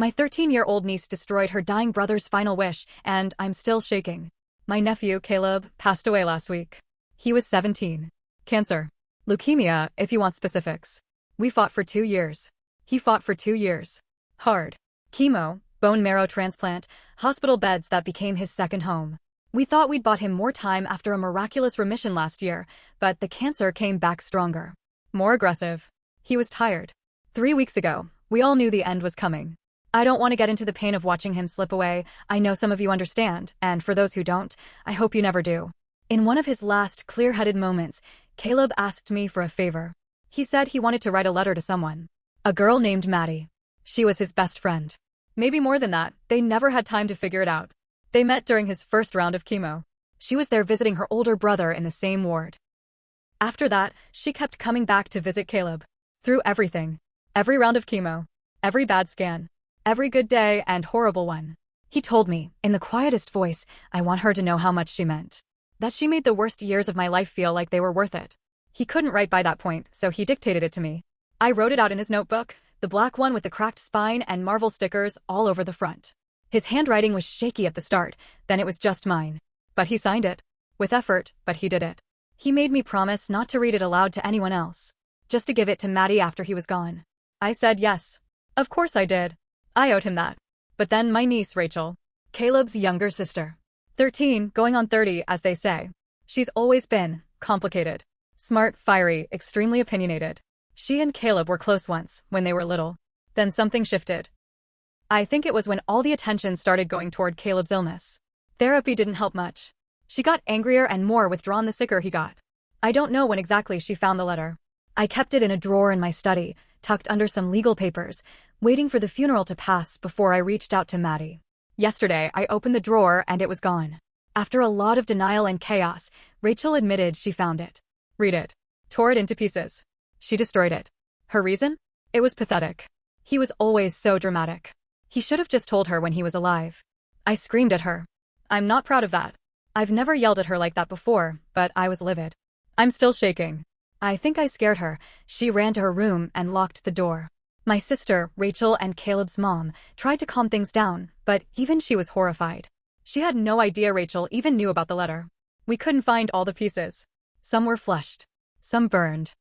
My 13-year-old niece destroyed her dying brother's final wish, and I'm still shaking. My nephew, Caleb, passed away last week. He was 17. Cancer. Leukemia, if you want specifics. We fought for 2 years. He fought for 2 years. Hard. Chemo, bone marrow transplant, hospital beds that became his second home. We thought we'd bought him more time after a miraculous remission last year, but the cancer came back stronger. More aggressive. He was tired. 3 weeks ago, we all knew the end was coming. I don't want to get into the pain of watching him slip away. I know some of you understand, and for those who don't, I hope you never do. In one of his last clear-headed moments, Caleb asked me for a favor. He said he wanted to write a letter to someone. A girl named Maddie. She was his best friend. Maybe more than that, they never had time to figure it out. They met during his first round of chemo. She was there visiting her older brother in the same ward. After that, she kept coming back to visit Caleb. Through everything. Every round of chemo. Every bad scan. Every good day and horrible one. He told me, in the quietest voice, I want her to know how much she meant. That she made the worst years of my life feel like they were worth it. He couldn't write by that point, so he dictated it to me. I wrote it out in his notebook, the black one with the cracked spine and Marvel stickers all over the front. His handwriting was shaky at the start, then it was just mine. But he signed it. With effort, but he did it. He made me promise not to read it aloud to anyone else. Just to give it to Maddie after he was gone. I said yes. Of course I did. I owed him that. But then my niece, Rachel. Caleb's younger sister. 13, going on 30, as they say. She's always been complicated. Smart, fiery, extremely opinionated. She and Caleb were close once, when they were little. Then something shifted. I think it was when all the attention started going toward Caleb's illness. Therapy didn't help much. She got angrier and more withdrawn the sicker he got. I don't know when exactly she found the letter. I kept it in a drawer in my study, tucked under some legal papers, waiting for the funeral to pass before I reached out to Maddie. Yesterday, I opened the drawer and it was gone. After a lot of denial and chaos, Rachel admitted she found it. Read it. Tore it into pieces. She destroyed it. Her reason? It was pathetic. He was always so dramatic. He should have just told her when he was alive. I screamed at her. I'm not proud of that. I've never yelled at her like that before, but I was livid. I'm still shaking. I think I scared her. She ran to her room and locked the door. My sister, Rachel, and Caleb's mom tried to calm things down, but even she was horrified. She had no idea Rachel even knew about the letter. We couldn't find all the pieces. Some were flushed. Some burned.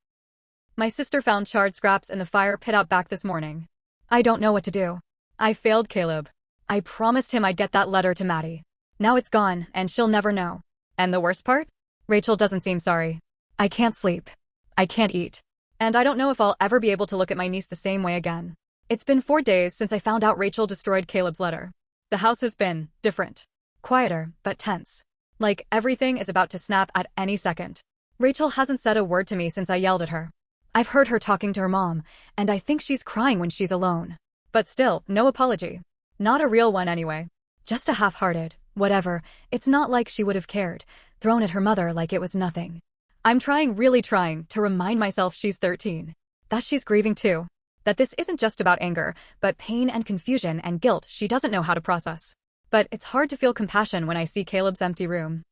My sister found charred scraps in the fire pit out back this morning. I don't know what to do. I failed Caleb. I promised him I'd get that letter to Maddie. Now it's gone, and she'll never know. And the worst part? Rachel doesn't seem sorry. I can't sleep. I can't eat. And I don't know if I'll ever be able to look at my niece the same way again. It's been 4 days since I found out Rachel destroyed Caleb's letter. The house has been different. Quieter, but tense. Like everything is about to snap at any second. Rachel hasn't said a word to me since I yelled at her. I've heard her talking to her mom, and I think she's crying when she's alone. But still, no apology. Not a real one anyway. Just a half-hearted, whatever. It's not like she would have cared, thrown at her mother like it was nothing. I'm really trying to remind myself she's 13. That she's grieving too. That this isn't just about anger, but pain and confusion and guilt she doesn't know how to process. But it's hard to feel compassion when I see Caleb's empty room.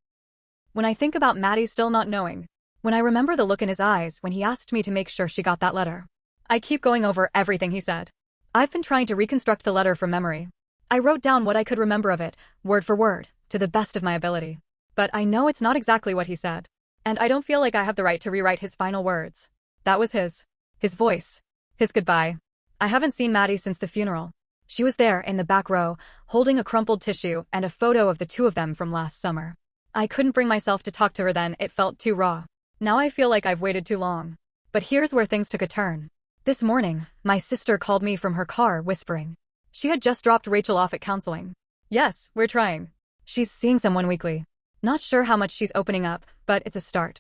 When I think about Maddie still not knowing. When I remember the look in his eyes when he asked me to make sure she got that letter. I keep going over everything he said. I've been trying to reconstruct the letter from memory. I wrote down what I could remember of it, word for word, to the best of my ability. But I know it's not exactly what he said. And I don't feel like I have the right to rewrite his final words. That was his voice. His goodbye. I haven't seen Maddie since the funeral. She was there in the back row, holding a crumpled tissue and a photo of the two of them from last summer. I couldn't bring myself to talk to her then, it felt too raw. Now I feel like I've waited too long. But here's where things took a turn. This morning, my sister called me from her car, whispering. She had just dropped Rachel off at counseling. Yes, we're trying. She's seeing someone weekly. Not sure how much she's opening up, but it's a start.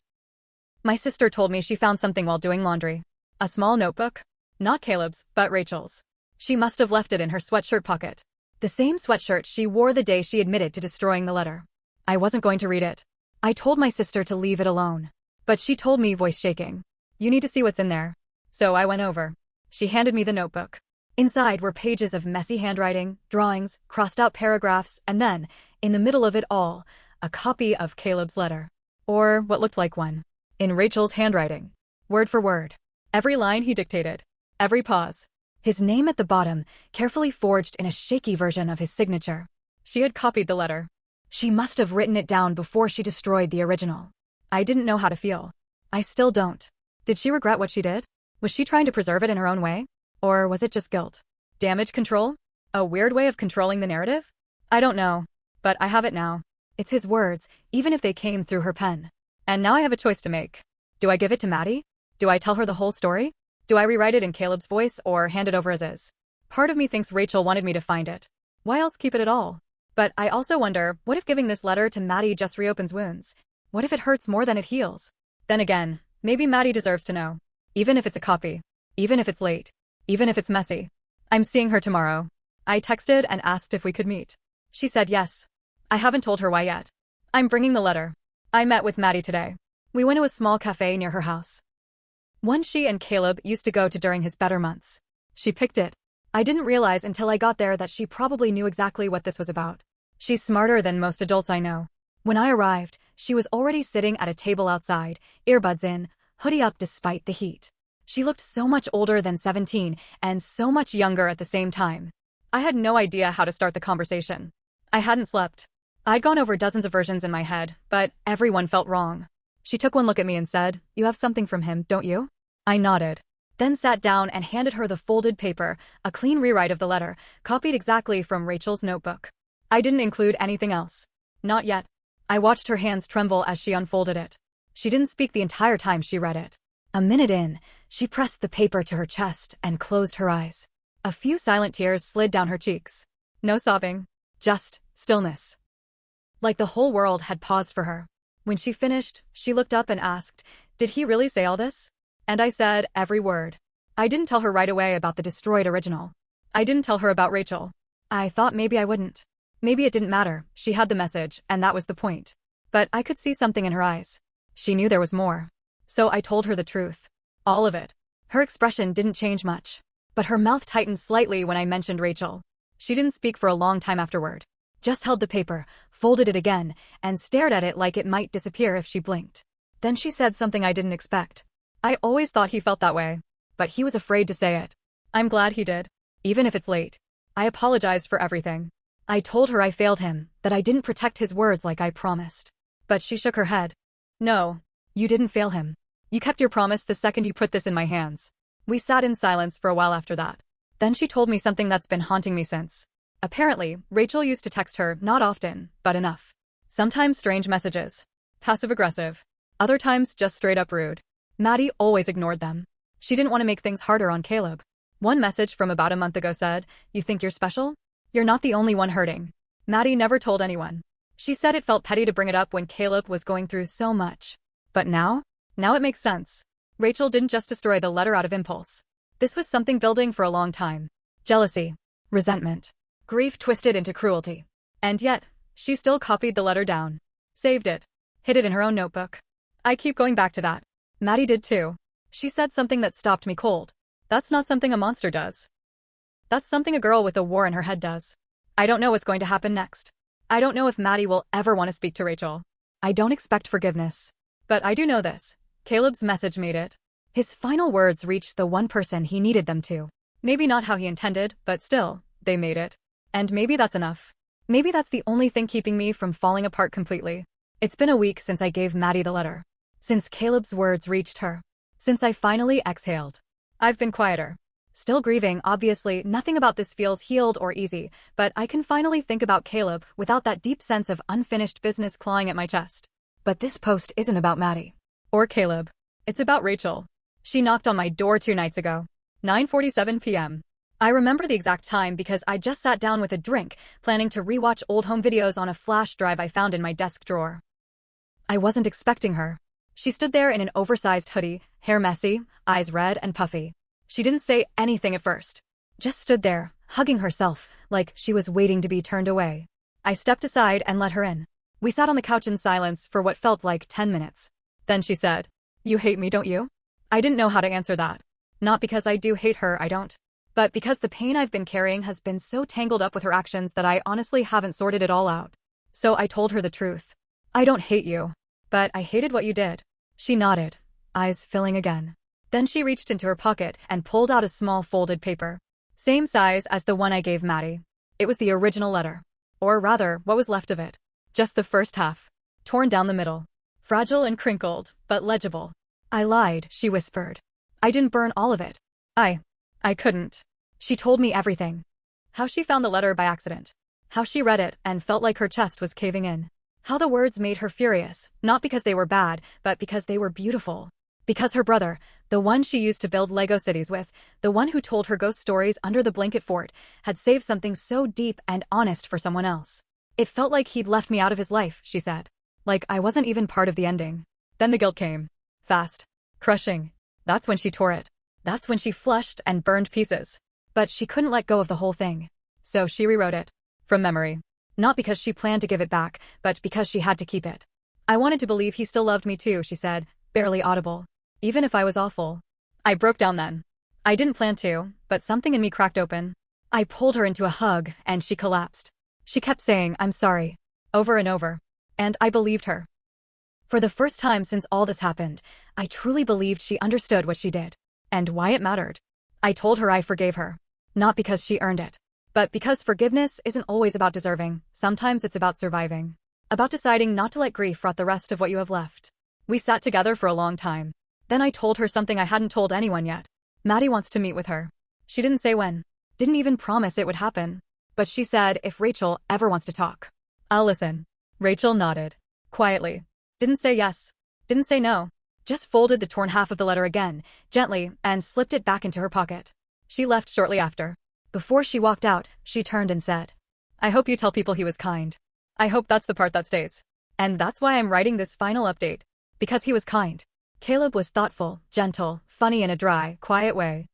My sister told me she found something while doing laundry. A small notebook. Not Caleb's, but Rachel's. She must have left it in her sweatshirt pocket. The same sweatshirt she wore the day she admitted to destroying the letter. I wasn't going to read it. I told my sister to leave it alone. But she told me, voice shaking. You need to see what's in there. So I went over. She handed me the notebook. Inside were pages of messy handwriting, drawings, crossed out paragraphs, and then, in the middle of it all, a copy of Caleb's letter. Or what looked like one. In Rachel's handwriting. Word for word. Every line he dictated. Every pause. His name at the bottom, carefully forged in a shaky version of his signature. She had copied the letter. She must have written it down before she destroyed the original. I didn't know how to feel. I still don't. Did she regret what she did? Was she trying to preserve it in her own way? Or was it just guilt? Damage control? A weird way of controlling the narrative? I don't know. But I have it now. It's his words, even if they came through her pen. And now I have a choice to make. Do I give it to Maddie? Do I tell her the whole story? Do I rewrite it in Caleb's voice or hand it over as is? Part of me thinks Rachel wanted me to find it. Why else keep it at all? But I also wonder, what if giving this letter to Maddie just reopens wounds? What if it hurts more than it heals? Then again, maybe Maddie deserves to know. Even if it's a copy. Even if it's late. Even if it's messy. I'm seeing her tomorrow. I texted and asked if we could meet. She said yes. I haven't told her why yet. I'm bringing the letter. I met with Maddie today. We went to a small cafe near her house. One she and Caleb used to go to during his better months. She picked it. I didn't realize until I got there that she probably knew exactly what this was about. She's smarter than most adults I know. When I arrived, she was already sitting at a table outside, earbuds in, hoodie up despite the heat. She looked so much older than 17 and so much younger at the same time. I had no idea how to start the conversation. I hadn't slept. I'd gone over dozens of versions in my head, but everyone felt wrong. She took one look at me and said, "You have something from him, don't you?" I nodded. Then sat down and handed her the folded paper, a clean rewrite of the letter, copied exactly from Rachel's notebook. I didn't include anything else. Not yet. I watched her hands tremble as she unfolded it. She didn't speak the entire time she read it. A minute in, she pressed the paper to her chest and closed her eyes. A few silent tears slid down her cheeks. No sobbing. Just stillness. Like the whole world had paused for her. When she finished, she looked up and asked, "Did he really say all this?" And I said every word. I didn't tell her right away about the destroyed original. I didn't tell her about Rachel. I thought maybe I wouldn't. Maybe it didn't matter. She had the message, and that was the point. But I could see something in her eyes. She knew there was more. So I told her the truth. All of it. Her expression didn't change much. But her mouth tightened slightly when I mentioned Rachel. She didn't speak for a long time afterward. Just held the paper, folded it again, and stared at it like it might disappear if she blinked. Then she said something I didn't expect. I always thought he felt that way. But he was afraid to say it. I'm glad he did. Even if it's late. I apologized for everything. I told her I failed him, that I didn't protect his words like I promised. But she shook her head. No, you didn't fail him. You kept your promise the second you put this in my hands. We sat in silence for a while after that. Then she told me something that's been haunting me since. Apparently, Rachel used to text her, not often, but enough. Sometimes strange messages. Passive-aggressive. Other times just straight-up rude. Maddie always ignored them. She didn't want to make things harder on Caleb. One message from about a month ago said, "You think you're special? You're not the only one hurting." Maddie never told anyone. She said it felt petty to bring it up when Caleb was going through so much. But now? Now it makes sense. Rachel didn't just destroy the letter out of impulse. This was something building for a long time. Jealousy. Resentment. Grief twisted into cruelty. And yet, she still copied the letter down. Saved it. Hid it in her own notebook. I keep going back to that. Maddie did too. She said something that stopped me cold. That's not something a monster does. That's something a girl with a war in her head does. I don't know what's going to happen next. I don't know if Maddie will ever want to speak to Rachel. I don't expect forgiveness. But I do know this. Caleb's message made it. His final words reached the one person he needed them to. Maybe not how he intended, but still, they made it. And maybe that's enough. Maybe that's the only thing keeping me from falling apart completely. It's been a week since I gave Maddie the letter. Since Caleb's words reached her. Since I finally exhaled. I've been quieter. Still grieving, obviously, nothing about this feels healed or easy, but I can finally think about Caleb without that deep sense of unfinished business clawing at my chest. But this post isn't about Maddie. Or Caleb. It's about Rachel. She knocked on my door 2 nights ago. 9:47 p.m. I remember the exact time because I just sat down with a drink, planning to rewatch old home videos on a flash drive I found in my desk drawer. I wasn't expecting her. She stood there in an oversized hoodie, hair messy, eyes red and puffy. She didn't say anything at first. Just stood there, hugging herself, like she was waiting to be turned away. I stepped aside and let her in. We sat on the couch in silence for what felt like 10 minutes. Then she said, "You hate me, don't you?" I didn't know how to answer that. Not because I do hate her, I don't. But because the pain I've been carrying has been so tangled up with her actions that I honestly haven't sorted it all out. So I told her the truth. I don't hate you. But I hated what you did. She nodded, eyes filling again. Then she reached into her pocket and pulled out a small folded paper. Same size as the one I gave Maddie. It was the original letter. Or rather, what was left of it. Just the first half. Torn down the middle. Fragile and crinkled, but legible. I lied, she whispered. I didn't burn all of it. I couldn't. She told me everything. How she found the letter by accident. How she read it and felt like her chest was caving in. How the words made her furious, not because they were bad, but because they were beautiful. Because her brother, the one she used to build Lego cities with, the one who told her ghost stories under the blanket fort, had saved something so deep and honest for someone else. It felt like he'd left me out of his life, she said. Like I wasn't even part of the ending. Then the guilt came. Fast. Crushing. That's when she tore it. That's when she flushed and burned pieces. But she couldn't let go of the whole thing. So she rewrote it. From memory. Not because she planned to give it back, but because she had to keep it. I wanted to believe he still loved me too, she said, barely audible. Even if I was awful. I broke down then. I didn't plan to, but something in me cracked open. I pulled her into a hug, and she collapsed. She kept saying, I'm sorry. Over and over. And I believed her. For the first time since all this happened, I truly believed she understood what she did. And why it mattered. I told her I forgave her. Not because she earned it. But because forgiveness isn't always about deserving, sometimes it's about surviving. About deciding not to let grief rot the rest of what you have left. We sat together for a long time. Then I told her something I hadn't told anyone yet. Maddie wants to meet with her. She didn't say when. Didn't even promise it would happen. But she said if Rachel ever wants to talk, I'll listen. Rachel nodded. Quietly. Didn't say yes. Didn't say no. Just folded the torn half of the letter again, gently, and slipped it back into her pocket. She left shortly after. Before she walked out, she turned and said, I hope you tell people he was kind. I hope that's the part that stays. And that's why I'm writing this final update. Because he was kind. Caleb was thoughtful, gentle, funny in a dry, quiet way.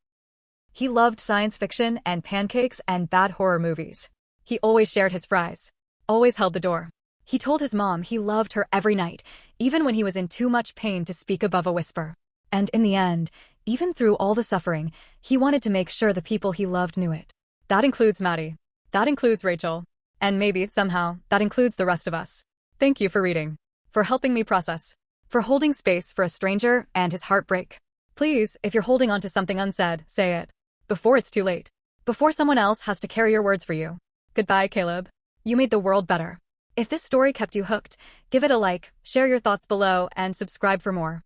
He loved science fiction and pancakes and bad horror movies. He always shared his fries. Always held the door. He told his mom he loved her every night, even when he was in too much pain to speak above a whisper. And in the end, even through all the suffering, he wanted to make sure the people he loved knew it. That includes Maddie. That includes Rachel. And maybe, somehow, that includes the rest of us. Thank you for reading. For helping me process. For holding space for a stranger and his heartbreak. Please, if you're holding on to something unsaid, say it. Before it's too late. Before someone else has to carry your words for you. Goodbye, Caleb. You made the world better. If this story kept you hooked, give it a like, share your thoughts below, and subscribe for more.